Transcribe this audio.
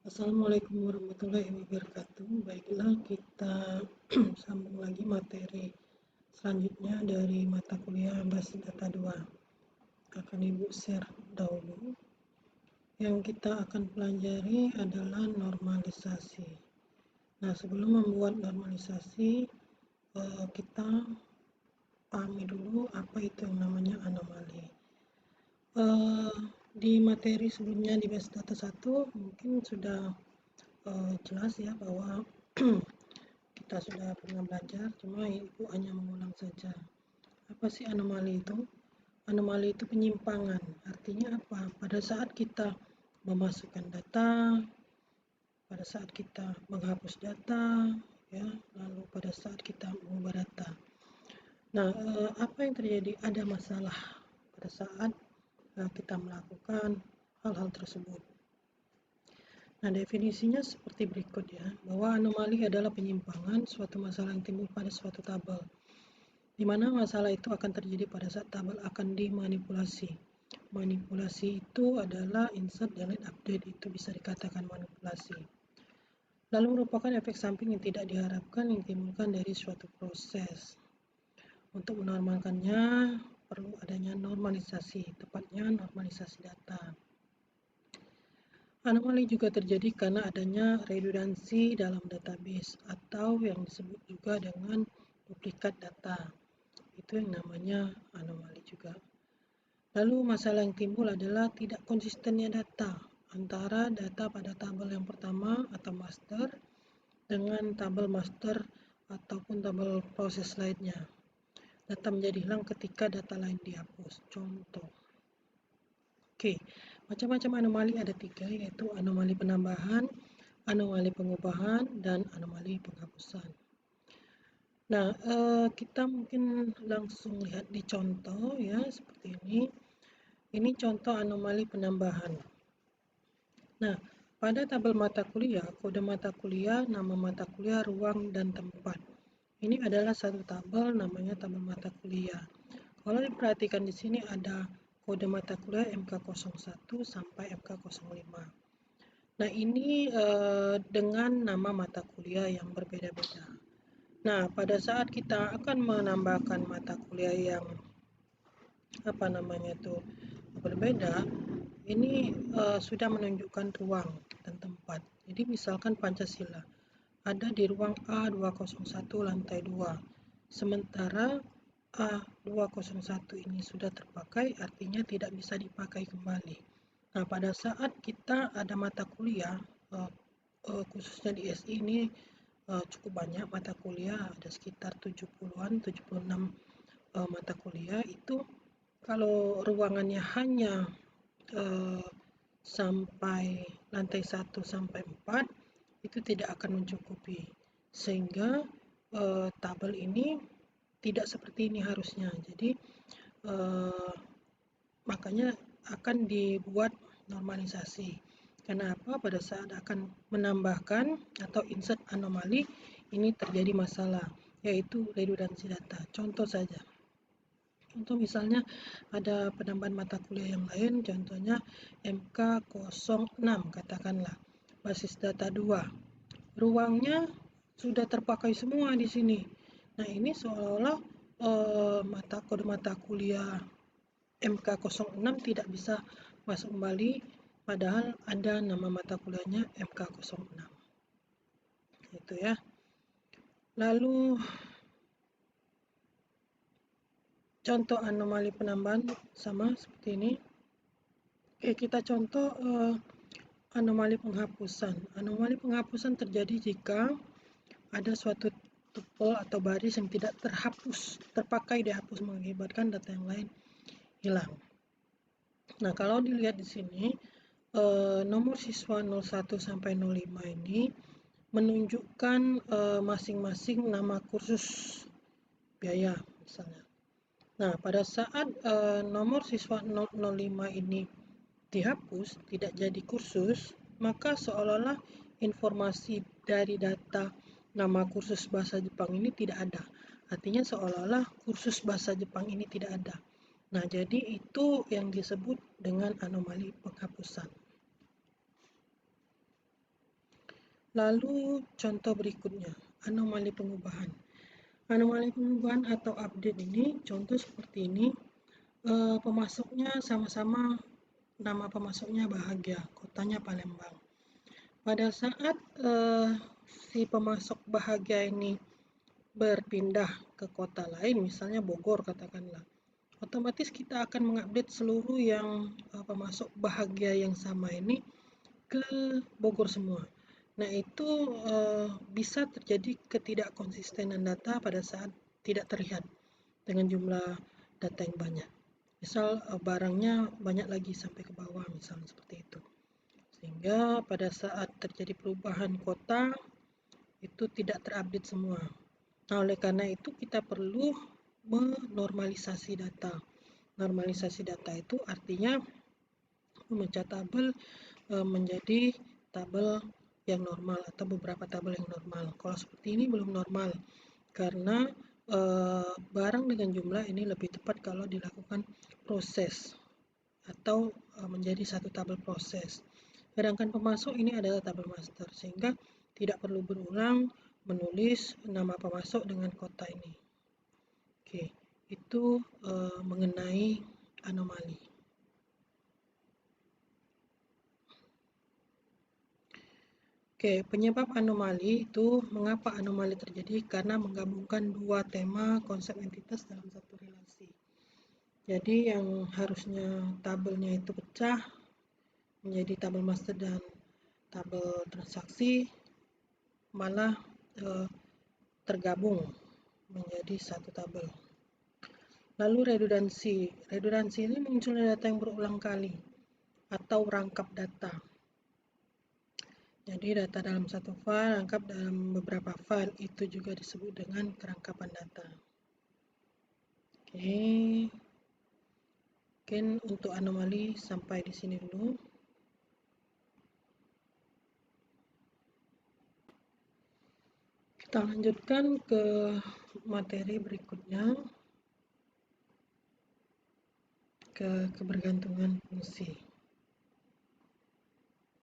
Assalamualaikum warahmatullahi wabarakatuh. Baiklah, kita sambung lagi materi selanjutnya dari mata kuliah Basis Data 2. Akan Ibu share dahulu. Yang kita akan pelajari adalah normalisasi. Nah, sebelum membuat normalisasi, kita pahami dulu apa itu yang namanya anomali. Di materi sebelumnya di Basis Data 1 mungkin sudah jelas ya bahwa kita sudah pernah belajar, cuma Ibu hanya mengulang saja. Apa sih anomali itu? Anomali itu penyimpangan. Artinya apa? Pada saat kita memasukkan data, pada saat kita menghapus data, ya, lalu pada saat kita mengubah data. Nah, apa yang terjadi? Ada masalah pada saat kita melakukan hal-hal tersebut. Nah, definisinya seperti berikut ya, bahwa anomali adalah penyimpangan suatu masalah yang timbul pada suatu tabel, di mana masalah itu akan terjadi pada saat tabel akan dimanipulasi. Manipulasi itu adalah insert, delete, update, itu bisa dikatakan manipulasi. Lalu merupakan efek samping yang tidak diharapkan yang ditimbulkan dari suatu proses. Untuk menormalkannya, perlu adanya normalisasi, tepatnya normalisasi data. Anomali juga terjadi karena adanya redundansi dalam database atau yang disebut juga dengan duplikat data. Itu yang namanya anomali juga. Lalu masalah yang timbul adalah tidak konsistennya data antara data pada tabel yang pertama atau master dengan tabel master ataupun tabel proses lainnya. Data menjadi hilang ketika data lain dihapus. Contoh. Oke, macam-macam anomali ada 3, yaitu anomali penambahan, anomali pengubahan, dan anomali penghapusan. Nah, kita mungkin langsung lihat di contoh ya, seperti ini. Ini contoh anomali penambahan. Nah, pada tabel mata kuliah, kode mata kuliah, nama mata kuliah, ruang, dan tempat. Ini adalah satu tabel, namanya tabel mata kuliah. Kalau diperhatikan di sini ada kode mata kuliah MK01 sampai MK05. Nah, ini dengan nama mata kuliah yang berbeda-beda. Nah, pada saat kita akan menambahkan mata kuliah yang berbeda, ini sudah menunjukkan ruang dan tempat. Jadi misalkan Pancasila ada di ruang A201 lantai 2. Sementara A201 ini sudah terpakai, artinya tidak bisa dipakai kembali. Nah, pada saat kita ada mata kuliah, khususnya di SI ini cukup banyak mata kuliah, ada sekitar 70-an, 76 mata kuliah. Itu kalau ruangannya hanya sampai lantai 1 sampai 4, itu tidak akan mencukupi, sehingga tabel ini tidak seperti ini harusnya. Jadi makanya akan dibuat normalisasi. Kenapa? Pada saat akan menambahkan atau insert anomali, ini terjadi masalah, yaitu redundansi data. Contoh saja. Contoh misalnya ada penambahan mata kuliah yang lain, contohnya MK06 katakanlah, basis data 2. Ruangnya sudah terpakai semua di sini. Nah, ini seolah-olah kode mata kuliah MK06 tidak bisa masuk kembali, padahal ada nama mata kuliahnya MK06. Itu ya. Lalu contoh anomali penambahan sama seperti ini. Oke, kita contoh anomali penghapusan. Anomali penghapusan terjadi jika ada suatu tuple atau baris yang tidak terpakai dihapus, mengakibatkan data yang lain hilang. Nah, kalau dilihat di sini nomor siswa 01 sampai 05 ini menunjukkan masing-masing nama kursus biaya misalnya. Nah, pada saat nomor siswa 05 ini dihapus, tidak jadi kursus, maka seolah-olah informasi dari data nama kursus bahasa Jepang ini tidak ada. Artinya seolah-olah kursus bahasa Jepang ini tidak ada. Nah, jadi itu yang disebut dengan anomali penghapusan. Lalu contoh berikutnya, anomali pengubahan. Anomali pengubahan atau update ini, contoh seperti ini, pemasoknya sama-sama nama pemasoknya Bahagia, kotanya Palembang. Pada saat si pemasok Bahagia ini berpindah ke kota lain, misalnya Bogor katakanlah, otomatis kita akan mengupdate seluruh yang pemasok Bahagia yang sama ini ke Bogor semua. Nah, itu bisa terjadi ketidakkonsistenan data pada saat tidak terlihat dengan jumlah data yang banyak. Misal barangnya banyak lagi sampai ke bawah, misalnya seperti itu. Sehingga pada saat terjadi perubahan kota, itu tidak terupdate semua. Nah, oleh karena itu kita perlu menormalisasi data. Normalisasi data itu artinya memecah tabel menjadi tabel yang normal atau beberapa tabel yang normal. Kalau seperti ini belum normal karena barang dengan jumlah ini lebih tepat kalau dilakukan proses atau menjadi satu tabel proses. Sedangkan pemasok ini adalah tabel master sehingga tidak perlu berulang menulis nama pemasok dengan kota ini. Oke, itu mengenai anomali. Oke, penyebab anomali itu mengapa anomali terjadi karena menggabungkan dua tema konsep entitas dalam satu relasi. Jadi yang harusnya tabelnya itu pecah menjadi tabel master dan tabel transaksi malah tergabung menjadi satu tabel. Lalu redundansi. Redundansi ini munculnya data yang berulang kali atau rangkap data. Jadi data dalam satu file rangkap dalam beberapa file, itu juga disebut dengan kerangkapan data. Oke. Mungkin untuk anomali sampai di sini dulu. Kita lanjutkan ke materi berikutnya, ke kebergantungan fungsi.